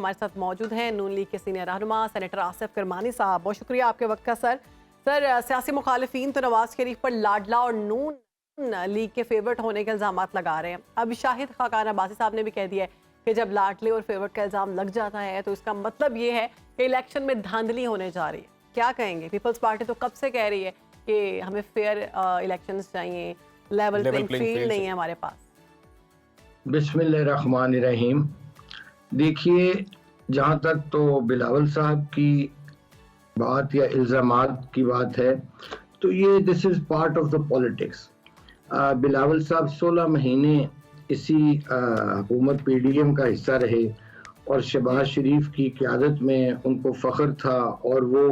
हमारे साथ मौजूद हैं नून लीग के सीनियर रहनुमा सेनेटर आसिफ करमानी साहब। बहुत शुक्रिया आपके वक्त का सर। सियासी मुखालिफिन तो नवाज शरीफ पर लाडला और नून लीग के फेवरेट होने के इल्ज़ाम लगा रहे हैं। अब शाहिद खाकान अब्बासी साहब ने भी कह दिया है कि जब लाडले और फेवरेट का इल्ज़ाम लग जाता है तो इसका मतलब ये है कि इलेक्शन में धांधली होने जा रही है। क्या कहेंगे? पीपल्स पार्टी तो कब से कह रही है कि हमें फेयर इलेक्शंस चाहिए, लेवल प्लेइंग फील्ड नहीं है हमारे पास। बिस्मिल्लाहिर्रहमानिर्रहीम। देखिए, जहाँ तक तो बिलावल साहब की बात या इल्ज़ामात की बात है तो ये this is part of the politics. Bilawal साहब 16 महीने इसी हुकूमत पीडीएम का हिस्सा रहे और शहबाज शरीफ की क़यादत में उनको फ़ख्र था और वो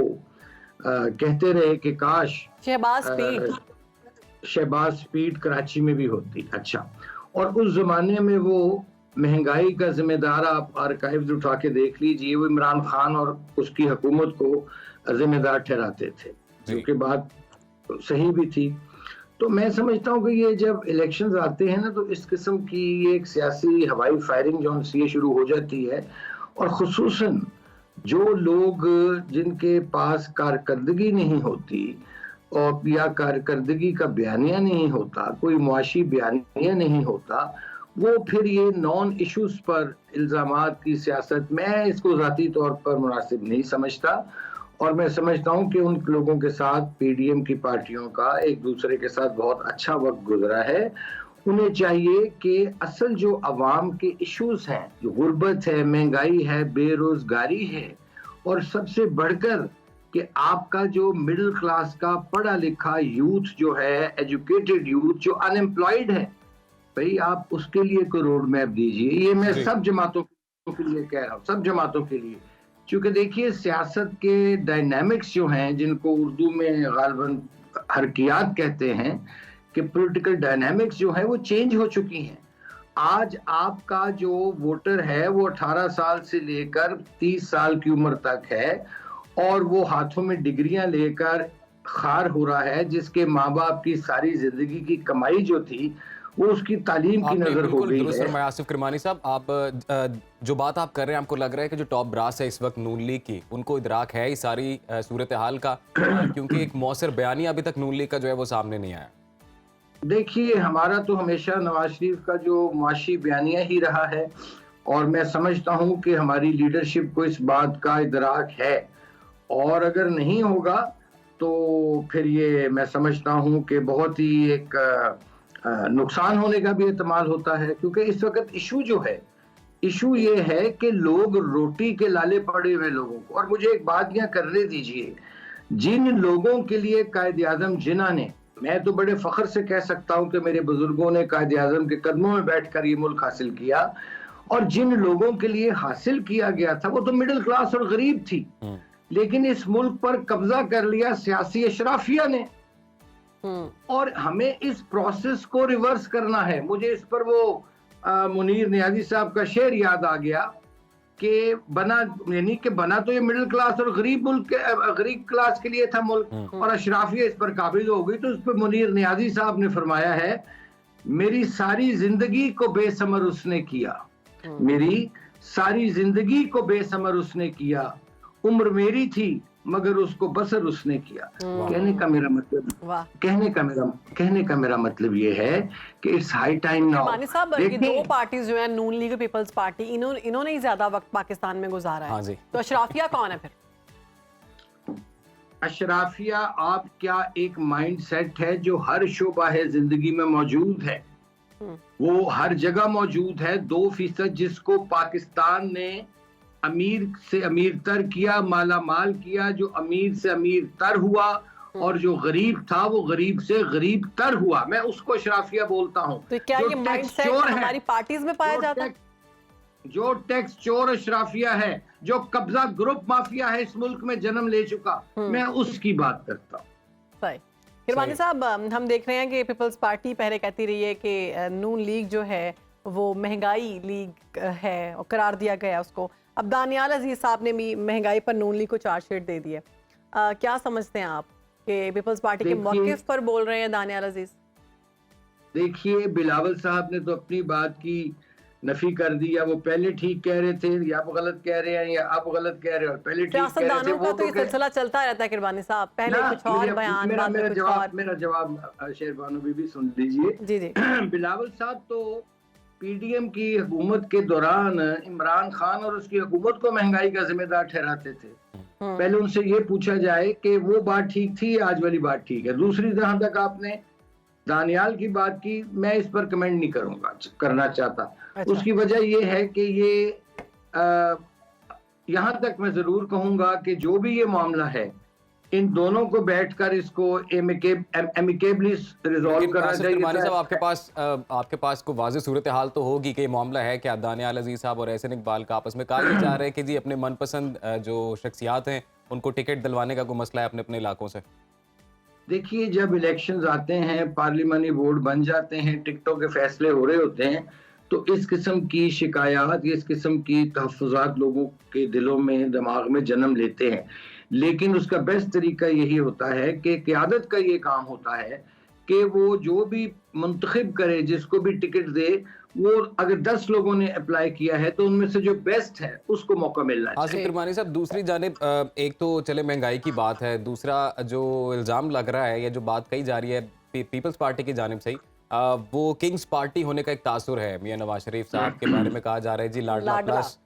कहते रहे कि काश शहबाज स्पीड कराची में भी होती। अच्छा, और उस जमाने में वो महंगाई का जिम्मेदार, आप आर्काइव्स उठा के देख लीजिए, वो इमरान खान और उसकी हुकूमत को जिम्मेदार ठहराते थे, जो कि बात सही भी थी। तो मैं समझता हूँ कि ये जब इलेक्शंस आते हैं ना तो इस किस्म की एक सियासी हवाई फायरिंग जो ये शुरू हो जाती है, और खुसूसन जो लोग जिनके पास कारकर्दगी नहीं होती और या कारकर्दगी का बयानिया नहीं होता, कोई मुआशी बयानिया नहीं होता, वो फिर ये नॉन इश्यूज पर इल्ज़ामात की सियासत, मैं इसको ज़ाती तौर पर मुनासिब नहीं समझता। और मैं समझता हूँ कि उन लोगों के साथ पीडीएम की पार्टियों का एक दूसरे के साथ बहुत अच्छा वक्त गुजरा है। उन्हें चाहिए कि असल जो अवाम के इश्यूज हैं, जो गुर्बत है, महंगाई है, बेरोजगारी है, और सबसे बढ़कर कि आपका जो मिडिल क्लास का पढ़ा लिखा यूथ जो है, एजुकेटेड यूथ जो अनएम्प्लॉयड है, भाई आप उसके लिए कोई रोड मैप दीजिए। ये मैं सब जमातों के लिए कह रहा हूँ, सब जमातों के लिए। क्योंकि देखिए, सियासत के डायनामिक्स जो हैं, जिनको उर्दू में गालिबन हरकियात कहते हैं, कि पॉलिटिकल डायनामिक्स जो है वो चेंज हो चुकी हैं। आज आपका जो वोटर है वो 18 साल से लेकर 30 साल की उम्र तक है और वो हाथों में डिग्रियां लेकर खार हो रहा है, जिसके माँ बाप की सारी जिंदगी की कमाई जो थी वो उसकी तालीम की नजर हो गई है। आसिफ करमानी साहब, आप जो बात आप कर रहे हैं, आपको लग रहा है कि जो टॉप ब्रास है इस वक्त नून लीग की, उनको इदराक है इस सारी सूरत हाल का, क्योंकि एक मौसर बयानी अभी तक नून लीग का जो है वो सामने नहीं आया? देखिए, हमारा तो हमेशा नवाज शरीफ का जो मुआशी बयानिया ही रहा है, और मैं समझता हूँ कि हमारी लीडरशिप को इस बात का इदराक है, और अगर नहीं होगा तो फिर ये मैं समझता हूँ कि बहुत ही एक नुकसान होने का भी एहतमाल होता है। क्योंकि इस वक्त इशू जो है, इशू ये है कि लोग रोटी के लाले पड़े हुए लोगों को, और मुझे एक बात यहाँ करने दीजिए, जिन लोगों के लिए कायद आज़म जिन्ना ने, मैं तो बड़े फख्र से कह सकता हूँ कि मेरे बुजुर्गों ने कायद आज़म के कदमों में बैठकर ये मुल्क हासिल किया, और जिन लोगों के लिए हासिल किया गया था वो तो मिडिल क्लास और गरीब थी, लेकिन इस मुल्क पर कब्जा कर लिया सियासी अशराफिया ने, और हमें इस प्रोसेस को रिवर्स करना है। मुझे इस पर वो मुनीर नियाजी साहब का शेर याद आ गया कि बना, यानी कि बना तो ये मिडिल क्लास और गरीब मुल्क के, गरीब क्लास के लिए था मुल्क, और अशराफिया इस पर काबिज हो गई। तो उस पर मुनीर नियाजी साहब ने फरमाया है, मेरी सारी जिंदगी को बेसमर उसने किया, मेरी सारी जिंदगी को बेसमर उसने किया, उम्र मेरी थी मगर उसको बसर उसने किया। कहने का मेरा मतलब ये है कि इट्स हाई टाइम नाउ। मानी साहब, ये दो पार्टीज जो है, नून लीग और पीपल्स पार्टी, इन्होंने ही ज्यादा वक्त पाकिस्तान में गुजारा है। हाँ जी। तो अशराफिया कौन है फिर? अशराफिया आप क्या एक माइंड सेट है जो हर शोबा है जिंदगी में मौजूद है, वो हर जगह मौजूद है। 2% जिसको पाकिस्तान ने अमीर से अमीर तर किया, माला माल किया, जो अमीर से अमीर तर हुआ, और जो गरीब था वो गरीब से गरीब तर हुआ, मैं उसको अशराफिया बोलता हूँ। तो क्या ये माइंडसेट हमारी पार्टीज में पाया जाता है? जो टैक्स चोर अशराफिया है, जो कब्जा ग्रुप माफिया है इस मुल्क में जन्म ले चुका, मैं उसकी बात करता हूँ। सही। किरमानी साहब, हम देख रहे हैं कि पीपल्स पार्टी पहले कहती रही है कि नून लीग जो है वो महंगाई लीग है और करार दिया गया उसको। अब दानियाल अजीज साहब ने भी महंगाई पर नून लीग को चार्जशीट दे दी है। क्या समझते हैं आप कि पीपल्स पार्टी के मौक़िफ़ पर बोल रहे हैं दानियाल अजीज? देखिए, बिलावल साहब ने तो अपनी बात की, नफी कर दी, या वो पहले ठीक कह रहे थे या आप गलत कह रहे हैं, या आप गलत कह रहे हैं और पहले ठीक कह रहे थे। सियासतदानों का वो तो ये सिलसिला चलता रहता है किरमानी साहब, पहले ना, कुछ और बयान, बाद में कुछ और। मेरा जवाब शेरबानो बीबी सुन लीजिए। जी जी। बिलावल साहब तो पीडीएम की हुकूमत के दौरान इमरान खान और उसकी हुकूमत को महंगाई का जिम्मेदार ठहराते थे। पहले उनसे ये पूछा जाए कि वो बात ठीक थी या आज वाली बात ठीक है। दूसरी, जहां तक आपने दानियाल की बात की, मैं इस पर कमेंट नहीं करना चाहता। अच्छा। उसकी वजह ये है कि ये यहां तक मैं जरूर कहूंगा कि जो भी ये मामला है, इन दोनों को बैठकर इसको एमिकेबली रिजॉल्व करना चाहिए। साहब आपके पास कोई वाज़ेह सूरत हाल तो होगी कि ये मामला है क्या दानियाल अजीज साहब और एहसन इकबाल का आपस में कहा ये जा रहे हैं कि जी अपने मनपसंद जो शख्सियात हैं उनको टिकट दिलवाने का कोई मसला है अपने अपने इलाकों से? देखिए, जब इलेक्शंस आते हैं, पार्लियामानी बोर्ड बन जाते हैं, टिकटों के फैसले हो रहे होते हैं, तो इस किस्म की शिकायत, इस किस्म की तहफ़्फ़ुज़ात लोगों के दिलों में, दिमाग में जन्म लेते हैं। लेकिन उसका बेस्ट तरीका यही होता है कि क़यादत का ये काम होता है कि वो जो भी मुंतखब करे, जिसको भी टिकट दे, वो अगर 10 लोगों ने अप्लाई किया है तो उनमें से जो बेस्ट है उसको मौका मिलना चाहिए। आसिफ किरमानी साहब, दूसरी जानिब एक तो चले महंगाई की बात है, दूसरा जो इल्ज़ाम लग रहा है या जो बात कही जा रही है पीपल्स पार्टी की जानिब से ही, वो किंग्स पार्टी होने का एक तासुर है मियां नवाज शरीफ साहब के बारे में कहा जा रहा है जी लाडला प्लस।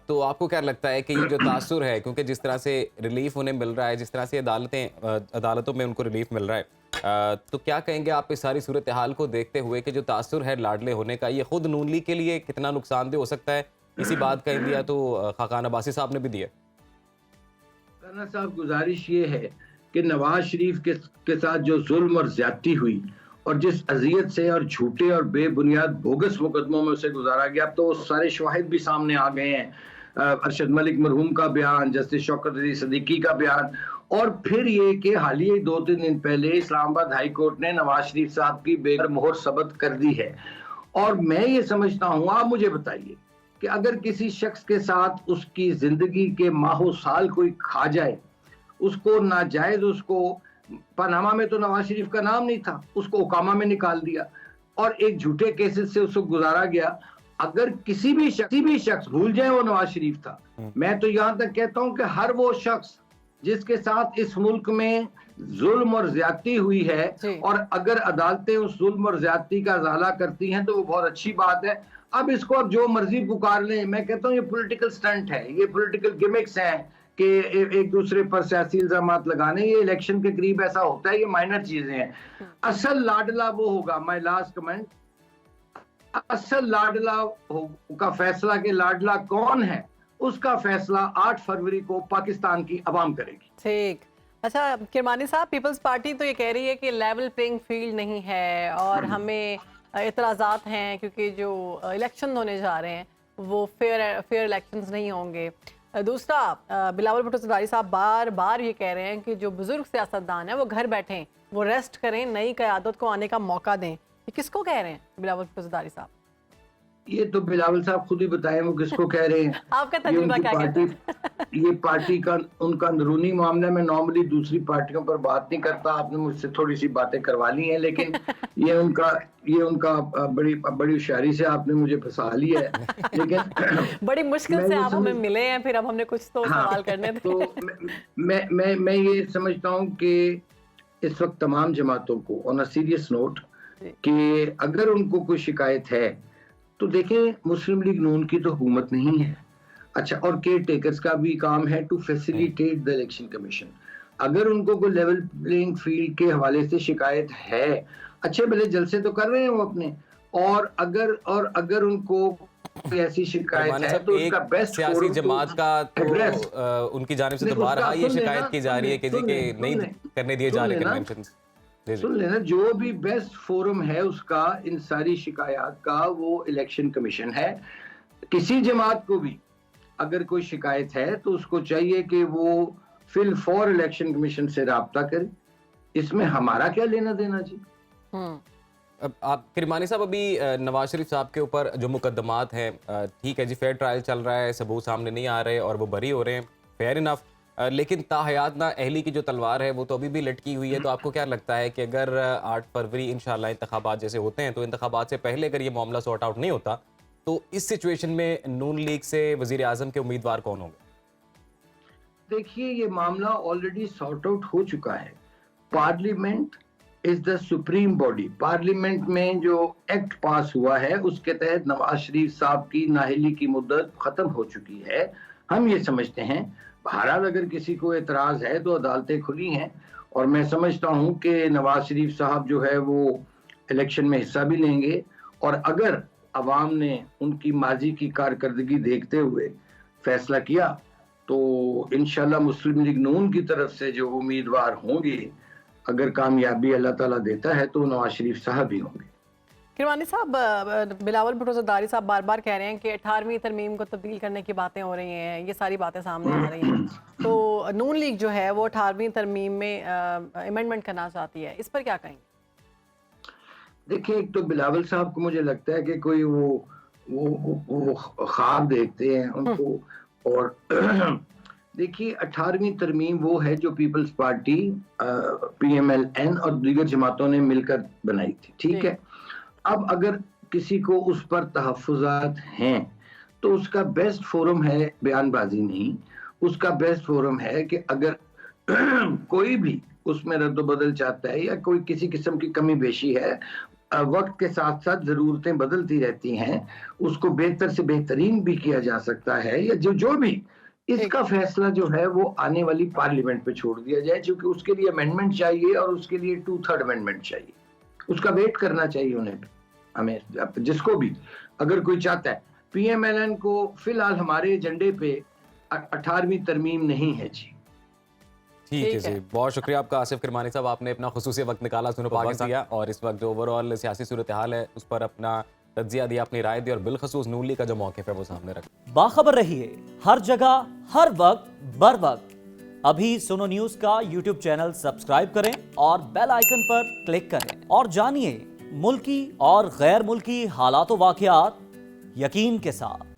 तो आपको क्या लगता है कि ये जो तासुर है, क्योंकि जिस तरह से रिलीफ उन्हें मिल रहा है, जिस तरह से अदालतों में उनको रिलीफ मिल रहा है, तो क्या कहेंगे आप इस सारी सूरत हाल को देखते हुए कि जो तासुर है लाडले होने का, ये खुद नून लीग के लिए कितना नुकसानदेह हो सकता है? इसी बात का इंदिया तो खाकान अब्बासी साहब ने भी दिया। राना साहब, गुजारिश ये है कि नवाज शरीफ के साथ जो जुल्म और ज्यादती हुई और जिस अजियत से और झूठे और बेबुनियाद बोगस मुकदमों में उसे गुजारा गया, अब तो वो सारे शवाहिद भी सामने आ गए हैं। अरशद मलिक मरहूम का बयान, जस्टिस शौकत अली सिद्दीकी का बयान, और फिर ये कि हालिया 2-3 दिन पहले इस्लामाबाद हाई कोर्ट ने नवाज शरीफ साहब की बेगुनाह सबत कर दी है। और मैं ये समझता हूँ, आप मुझे बताइए कि अगर किसी शख्स के साथ उसकी जिंदगी के माहो साल कोई खा जाए, उसको नाजायज, उसको पनामा में तो नवाज शरीफ का नाम नहीं था, उसको ओकामा में निकाल दिया और एक झूठे केसेस से उसको गुजारा गया। अगर किसी भी शख्स भूल जाए वो नवाज शरीफ था, मैं तो यहां तक कहता हूं कि हर वो शख्स जिसके साथ इस मुल्क में जुल्म और ज्यादती हुई है, और अगर अदालतें उस जुल्म और ज्यादती का इजाला करती हैं तो वो बहुत अच्छी बात है। अब इसको अब जो मर्जी पुकार लें, मैं कहता हूँ ये पॉलिटिकल स्टंट है, ये पॉलिटिकल गिमिक्स हैं कि एक दूसरे पर सियासी इल्जामात लगाने। ये इलेक्शन के करीब ऐसा होता है, ये माइनर चीजें हैं। असल लाडला वो होगा, माय लास्ट कमेंट, असल लाडला का फैसला कि लाडला कौन है, उसका फैसला 8 फरवरी को पाकिस्तान की अवाम करेगी। ठीक। अच्छा किरमानी साहब, पीपल्स पार्टी तो ये कह रही है कि लेवल प्लेइंग फील्ड नहीं है और हमें एतराज़ात हैं क्योंकि जो इलेक्शन होने जा रहे हैं वो फेयर इलेक्शंस नहीं होंगे। दूसरा, बिलावल भुट्टो ज़रदारी साहब बार बार ये कह रहे हैं कि जो बुजुर्ग सियासतदान हैं वो घर बैठें, वो रेस्ट करें, नई क़यादत को आने का मौका दें। ये किसको कह रहे हैं बिलावल भुट्टो ज़रदारी साहब? ये तो बिलावल साहब खुद ही बताएं वो किसको कह रहे हैं। आपका तजुर्बा क्या कहता है? ये पार्टी का उनका अंदरूनी मामला, में नॉर्मली दूसरी पार्टियों पर बात नहीं करता। आपने मुझसे थोड़ी सी बातें करवा ली हैं, लेकिन ये उनका बड़ी होशियारी से आपने मुझे फंसा लिया है। लेकिन बड़ी मुश्किल से आप हमें मिले हैं, फिर अब हमने कुछ तो सवाल करने थे। तो मैं ये समझता हूँ कि इस वक्त तमाम जमातों को ऑन अ सीरियस नोट कि अगर उनको कोई शिकायत है तो देखें, मुस्लिम लीग नून की तो हुकूमत नहीं है। अच्छा, और केयर टेकर्स का भी काम है to facilitate the election commission. अगर उनको कोई लेवल प्लेइंग फील्ड के हवाले से शिकायत है, अच्छे भले जलसे तो कर रहे हैं वो अपने, और अगर उनको ऐसी शिकायत है तो उसका बेस्ट सियासी जमात का तो उनकी जानिब से तो बारहा ये शिकायत की जा रही है कि नहीं करने दिए जा रहे कन्वेंशंस। सुन लेना, जो भी बेस्ट फोरम है उसका इन सारी शिकायत का वो इलेक्शन कमीशन है। किसी जमात को भी अगर कोई शिकायत है तो उसको चाहिए कि वो फिल फॉर इलेक्शन कमीशन से राब्ता करे। इसमें हमारा क्या लेना देना जी। अब आप किरमानी साहब, अभी नवाज शरीफ साहब के ऊपर जो मुकदमात हैं, ठीक है जी, फेयर ट्रायल चल रहा है, सबूत सामने नहीं आ रहे और वो बरी हो रहे हैं, फेयर इनफ, लेकिन ताहयात ना अहली की जो तलवार है वो तो अभी भी लटकी हुई है। तो आपको क्या लगता है कि अगर 8 फरवरी इंशाल्लाह इंतखाबात जैसे होते हैं तो इंतखाबात से पहले अगर ये मामला सॉर्ट आउट नहीं होता तो इस सिचुएशन में नून लीग से वजीर आजम के उम्मीदवार कौन होंगे? देखिए, ये मामला ऑलरेडी सॉर्ट आउट हो चुका है। Parliament is the supreme body. Parliament में जो एक्ट पास हुआ है उसके तहत नवाज शरीफ साहब की नाअहली की मुद्दत खत्म हो चुकी है। हम ये समझते हैं, बहरहाल अगर किसी को एतराज है तो अदालतें खुली हैं, और मैं समझता हूं कि नवाज शरीफ साहब जो है वो इलेक्शन में हिस्सा भी लेंगे, और अगर अवाम ने उनकी माजी की कारकर्दगी देखते हुए फैसला किया तो इंशाल्लाह मुस्लिम लीग नून की तरफ से जो उम्मीदवार होंगे, अगर कामयाबी अल्लाह ताला देता है तो नवाज शरीफ साहब ही होंगे। किरमानी साहब, बिलावल भुट्टो ज़रदारी साहब बार बार कह रहे हैं कि 18वीं तरमीम को तब्दील करने की बातें हो रही हैं, ये सारी बातें सामने आ रही हैं, तो नून लीग जो है वो 18वीं तरमीम में अमेंडमेंट करना चाहती है, इस पर क्या कहेंगे? देखिए, एक तो बिलावल साहब को मुझे लगता है कि कोई वो ख्वाब देखते हैं उनको, और देखिए 18वीं तरमीम वो है जो पीपल्स पार्टी, PMLN और दीगर जमातों ने मिलकर बनाई थी, ठीक है। अब अगर किसी को उस पर तहफ़्फ़ुज़ात हैं तो उसका बेस्ट फोरम है बयानबाजी नहीं, उसका बेस्ट फोरम है कि अगर कोई भी उसमें रद्द-बदल चाहता है या कोई किसी किस्म की कमी बेशी है, वक्त के साथ साथ जरूरतें बदलती रहती हैं, उसको बेहतर से बेहतरीन भी किया जा सकता है, या जो भी इसका फैसला जो है वो आने वाली पार्लियामेंट पे छोड़ दिया जाए, क्योंकि उसके लिए अमेंडमेंट चाहिए और उसके लिए 2/3 अमेंडमेंट चाहिए। उसका वेट करना चाहिए उन्हें, हमें, जिसको भी, अगर कोई चाहता है। PMLN को फिलहाल हमारे एजेंडे पे 18वीं तरमीम नहीं है जी। ठीक है जी, बहुत शुक्रिया आपका आसिफ किरमानी साहब, आपने अपना खुसूसी वक्त निकाला सुनो पाकिस्तान दिया, और इस वक्त जो ओवरऑल सियासी सूरत हाल है उस पर अपना तज्जिया दिया, अपनी राय दी, और बिलखसूस नून लीग का जो मौक़िफ़ है वो सामने रखा। बाखबर रहिए हर जगह, हर वक्त, बर वक्त। अभी सुनो न्यूज का यूट्यूब चैनल सब्सक्राइब करें और बेल आइकन पर क्लिक करें, और जानिए मुल्की और गैर मुल्की हालात व वाक़यात यकीन के साथ।